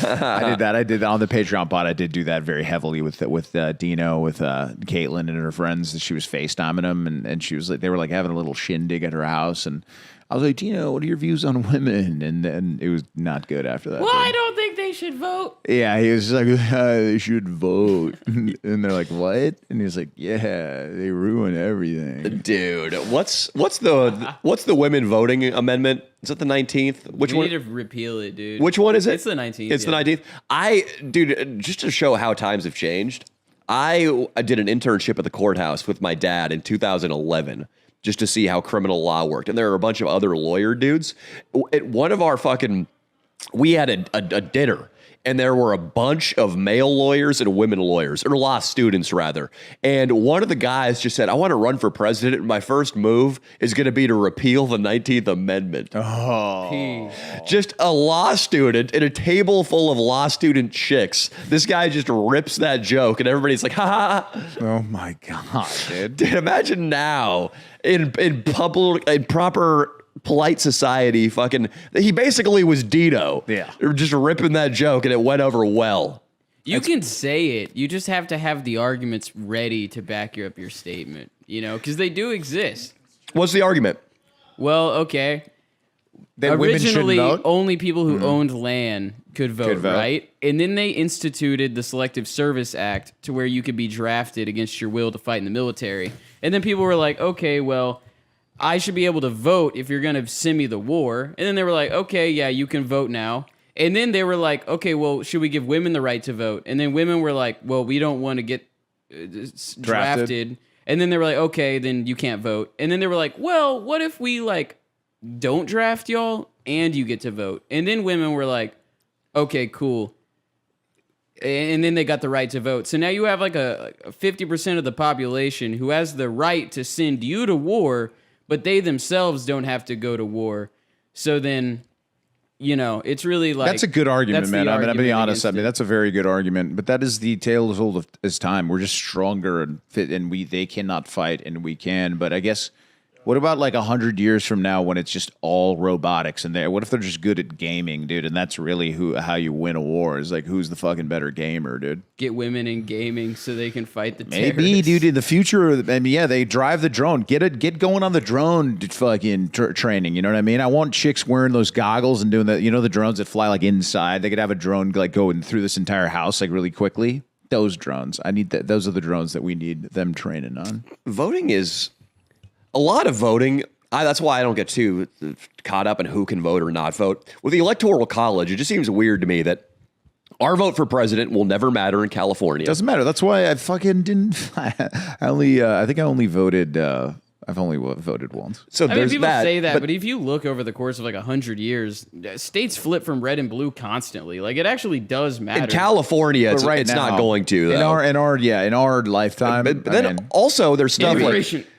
I did that on the Patreon bot. I did do that very heavily with Dino, with Caitlin and her friends. She was FaceTiming them, and she was like, they were like having a little shindig at her house, and I was like, Dino, what are your views on women? And then it was not good after that. Well, I don't think they should vote. Yeah, he was like, they should vote. And they're like, what? And he's like, yeah, they ruin everything. Dude, what's the women voting amendment? Is it the 19th? We need to repeal it, dude. Which one is it? It's the 19th. It's the 19th. Dude, just to show how times have changed, I did an internship at the courthouse with my dad in 2011. Just to see how criminal law worked. And there are a bunch of other lawyer dudes. At one of our we had a dinner, and there were a bunch of male lawyers and women lawyers, or law students rather. And one of the guys just said, I want to run for president, and my first move is going to be to repeal the 19th Amendment. Oh. Just a law student in a table full of law student chicks. This guy just rips that joke, and everybody's like, ha ha. Oh my God, dude. Dude, imagine now in public, in proper polite society, he basically was Dino. Yeah. Just ripping that joke, and it went over well. You can say it. You just have to have the arguments ready to back up your statement, because they do exist. What's the argument? Well, okay. That Originally, women shouldn't vote? only people who owned land could vote, right? And then they instituted the Selective Service Act to where you could be drafted against your will to fight in the military. And then people were like, okay, well, I should be able to vote if you're going to send me the war. And then they were like, okay, yeah, you can vote now. And then they were like, okay, well, should we give women the right to vote? And then women were like, well, we don't want to get drafted. And then they were like, okay, then you can't vote. And then they were like, well, what if we don't draft y'all and you get to vote? And then women were like, okay, cool. And then they got the right to vote. So now you have like a 50% of the population who has the right to send you to war, but they themselves don't have to go to war. So then, it's really like... That's a good argument, man. I mean, I'll be honest. It. That's a very good argument. But that is the tale as old as time. We're just stronger and fit, and they cannot fight, and we can. But I guess... What about 100 years from now when it's just all robotics and what if they're just good at gaming, dude? And that's really how you win a war is who's the fucking better gamer, dude? Get women in gaming so they can fight the Maybe, terrorists. dude. In the future, I mean, yeah, they drive the drone. Get going on the drone fucking training. You know what I mean? I want chicks wearing those goggles and doing the drones that fly inside. They could have a drone going through this entire house really quickly. Those drones, I need that. Those are the drones that we need them training on. Voting is. A lot of voting, that's why I don't get too caught up in who can vote or not vote. With the Electoral College, it just seems weird to me that our vote for president will never matter in California. Doesn't matter. That's why I fucking didn't. I think I only voted. I've only voted once. So people say that, but if you look over the course of 100 years, states flip from red and blue constantly. It actually does matter. In California, it's not going to. Though. In our lifetime. But then also there's stuff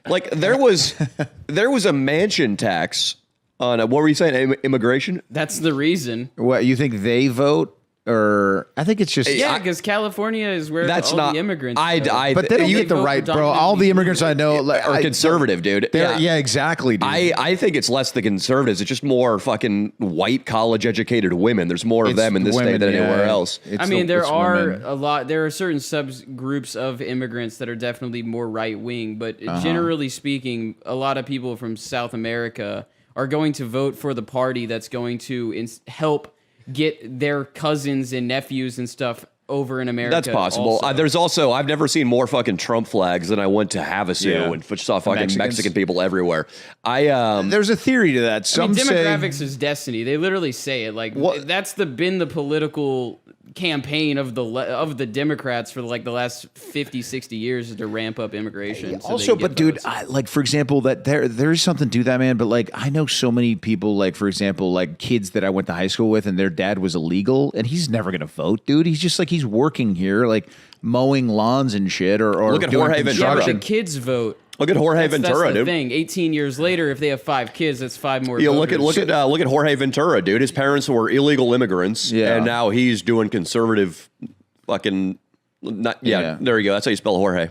like there was a mansion tax on what were you saying? Immigration? That's the reason. What you think they vote? Or I think it's just because California is where the immigrants. But they don't get the right, bro. All the immigrants I know are conservative, dude. Yeah, exactly, dude. I think it's less the conservatives. It's just more fucking white college educated women. There's more of them in this state than anywhere else. There are certain subgroups of immigrants that are definitely more right wing, but generally speaking, a lot of people from South America are going to vote for the party that's going to help get their cousins and nephews and stuff over in America. That's possible. There's also, I've never seen more fucking Trump flags than I went to Havasu and saw fucking Mexican people everywhere. There's a theory to that. Demographics is destiny. They literally say it. That's been the political campaign of the Democrats for the last 50, 60 years is to ramp up immigration. Dude, for example, that there's something to that, man. But I know so many people, for example, kids that I went to high school with, and their dad was illegal, and he's never gonna vote, dude. He's just he's working here, mowing lawns and shit, or look at Jorge Ventura. Yeah, but the kids vote. Look at Jorge Ventura, that's the dude. thing. 18 years later, if they have 5 kids, that's 5 more. Look at Jorge Ventura, dude. His parents were illegal immigrants, and now he's doing conservative, fucking. There you go. That's how you spell Jorge.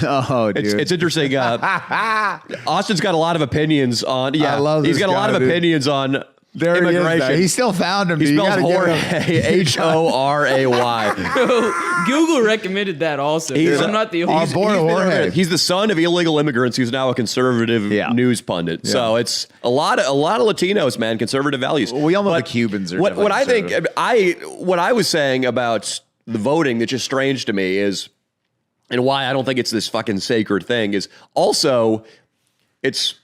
Oh, dude, it's interesting. Austin's got a lot of opinions on. Yeah, I love this he's got a lot of opinions on There he is. immigration. He still found him. He dude. You spells gotta give him- Horay. Google recommended that also. I'm not the only. He's the son of illegal immigrants who's now a conservative news pundit. Yeah. So it's a lot of Latinos, man, conservative values. Well, we all know the Cubans are. What I think conservative. what I was saying about the voting that's just strange to me is, and why I don't think it's this fucking sacred thing, is also it's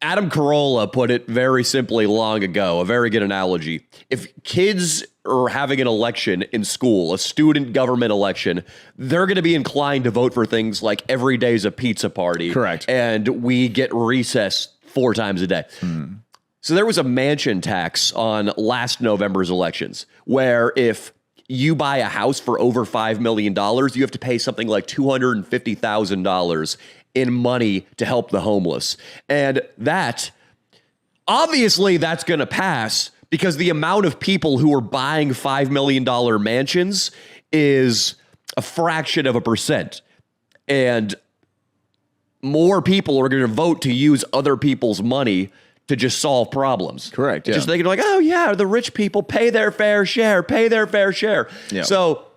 Adam Carolla put it very simply long ago, a very good analogy. If kids are having an election in school, a student government election, they're going to be inclined to vote for things like every day's a pizza party. Correct. And we get recess 4 times a day. So there was a mansion tax on last November's elections where if you buy a house for over $5 million, you have to pay something like $250,000 in money to help the homeless. And that, obviously that's going to pass because the amount of people who are buying $5 million mansions is a fraction of a percent. And more people are going to vote to use other people's money to just solve problems. Correct. Yeah. Just thinking like, oh yeah, the rich people pay their fair share, Yeah. So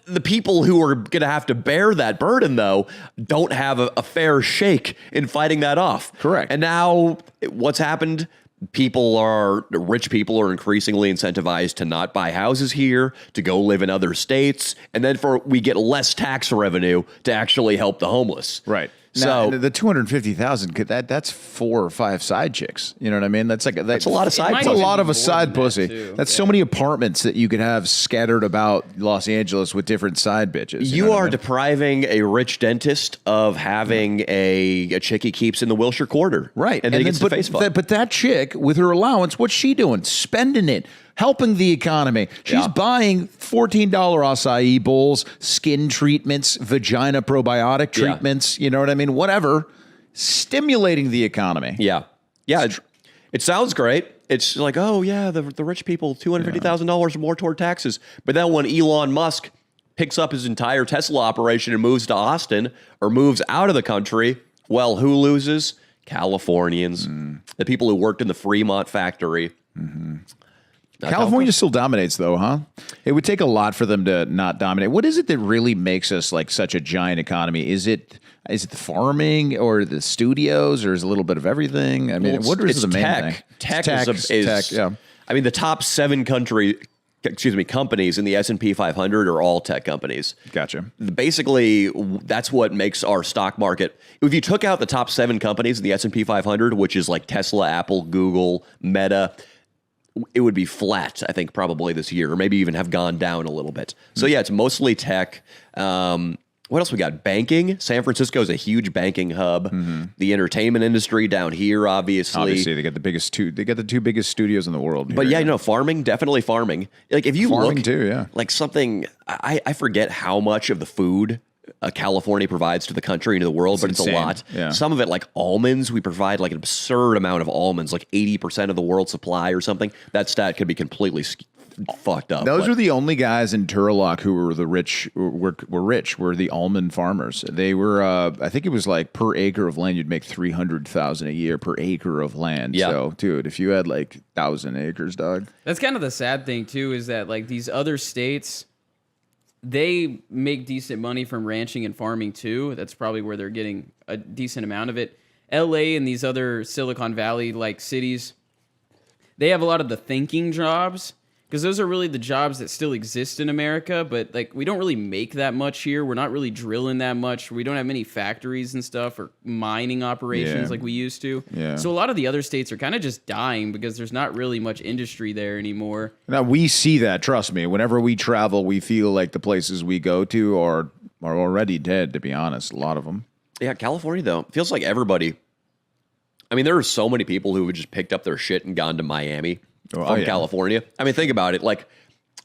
the people who are going to have to bear that burden, though, don't have a fair shake in fighting that off. Correct. And now what's happened? Rich people are increasingly incentivized to not buy houses here, to go live in other states, and then we get less tax revenue to actually help the homeless. Right. So now, the 250,000 that's 4 or 5 side chicks. You know what I mean? That's a lot of side. That's a lot of a side pussy. Too. That's so many apartments that you could have scattered about Los Angeles with different side bitches. You are depriving a rich dentist of having a chick he keeps in the Wilshire Quarter. Right. And then he gets the face fucked. But that chick, with her allowance, what's she doing? Spending it. Helping the economy. She's buying $14 acai bowls, skin treatments, vagina probiotic treatments. You know what I mean? Whatever. Stimulating the economy. Yeah. Yeah. It sounds great. It's like, oh, yeah, the rich people, $250,000 more toward taxes. But then when Elon Musk picks up his entire Tesla operation and moves to Austin or moves out of the country, well, who loses? Californians. The people who worked in the Fremont factory. California still dominates, though, huh? It would take a lot for them to not dominate. What is it that really makes us like such a giant economy? Is it the farming or the studios, or is it a little bit of everything? I mean, what is the main thing? Tech is tech. Yeah. I mean, the top 7 companies in the S&P 500 are all tech companies. Gotcha. Basically, that's what makes our stock market. If you took out the top 7 companies in the S&P 500, which is like Tesla, Apple, Google, Meta, it would be flat, I think, probably this year, or maybe even have gone down a little bit. So yeah, it's mostly tech. What else we got? Banking. San Francisco is a huge banking hub. The entertainment industry down here, obviously. They got the biggest two. They got the 2 biggest studios in the world. But yeah, farming, definitely farming. Like if you Farming look, too, yeah. like something, I forget how much of the food California provides to the country and to the world, but insane. it's a lot. Yeah. Some of it, like almonds, we provide like an absurd amount of almonds, like 80% of the world's supply or something. That stat could be completely fucked up. Those were the only guys in Turlock who were the rich. Were the almond farmers. They were. I think it was like per acre of land, you'd make $300,000 a year per acre of land. Yeah. So, dude, if you had like 1,000 acres, dog. That's kind of the sad thing too, is that like these other states, they make decent money from ranching and farming too. That's probably where they're getting a decent amount of it. LA and these other Silicon Valley like cities, they have a lot of the thinking jobs, because those are really the jobs that still exist in America, but like we don't really make that much here. We're not really drilling that much. We don't have many factories and stuff or mining operations like we used to. Yeah. So a lot of the other states are kind of just dying because there's not really much industry there anymore. Now we see that. Trust me. Whenever we travel, we feel like the places we go to are already dead. To be honest, a lot of them. Yeah, California though feels like everybody. I mean, there are so many people who have just picked up their shit and gone to Miami. From California. I mean, think about it. Like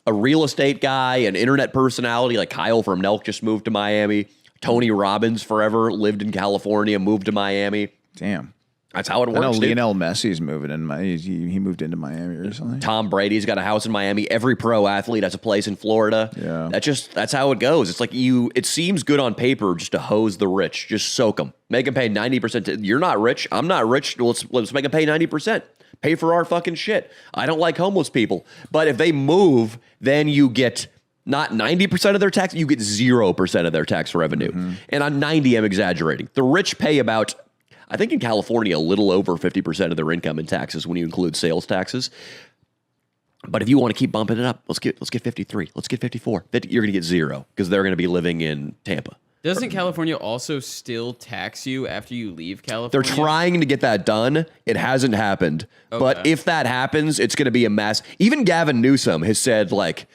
a real estate guy, an internet personality like Kyle from Nelk just moved to Miami. Tony Robbins forever lived in California, moved to Miami. Damn. That's how it works. I know Lionel Messi's moving in. He moved into Miami recently. Tom Brady's got a house in Miami. Every pro athlete has a place in Florida. Yeah. That's how it goes. It's like it seems good on paper just to hose the rich, just soak them. Make them pay 90%. You're not rich. I'm not rich. Let's make them pay 90%. pay for our fucking shit. I don't like homeless people. But if they move, then you get not 90% of their tax, you get 0% of their tax revenue. And on 90, I'm exaggerating. The rich pay about, I think in California, a little over 50% of their income in taxes when you include sales taxes. But if you want to keep bumping it up, let's get 53. Let's get 54. You're going to get 0 because they're going to be living in Tampa. Doesn't California also still tax you after you leave California? They're trying to get that done. It hasn't happened. Okay. But if that happens, it's going to be a mess. Even Gavin Newsom has said, like,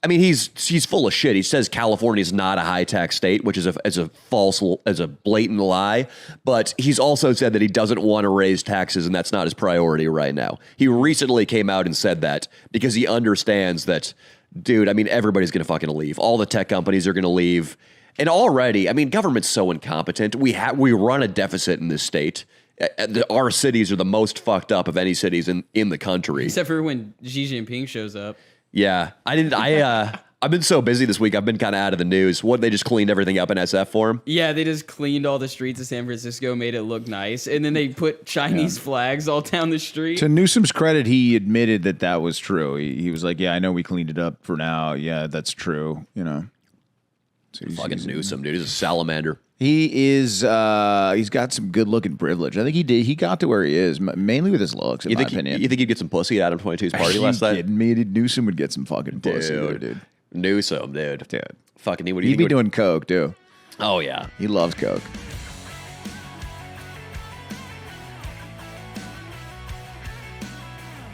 I mean, he's full of shit. He says California is not a high tax state, which is a blatant lie. But he's also said that he doesn't want to raise taxes, and that's not his priority right now. He recently came out and said that because he understands that, dude, I mean, everybody's going to fucking leave. All the tech companies are going to leave. And already, I mean, government's so incompetent. We run a deficit in this state. Our cities are the most fucked up of any cities in the country. Except for when Xi Jinping shows up. Yeah, I've been so busy this week. I've been kind of out of the news. They just cleaned everything up in SF for him? Yeah, they just cleaned all the streets of San Francisco, made it look nice, and then they put Chinese flags all down the street. To Newsom's credit, he admitted that was true. He was like, "Yeah, I know we cleaned it up for now. Yeah, that's true." You know. So Fucking Newsom, dude. He's a salamander. He is. He's got some good looking privilege. I think he did. He got to where he is mainly with his looks. In my opinion, you think he'd get some pussy at Adam 22's party last night? Kidding me? Newsom would get some fucking pussy, dude. Newsom, dude. Dude, fucking. he'd be doing coke too. Oh yeah, he loves coke.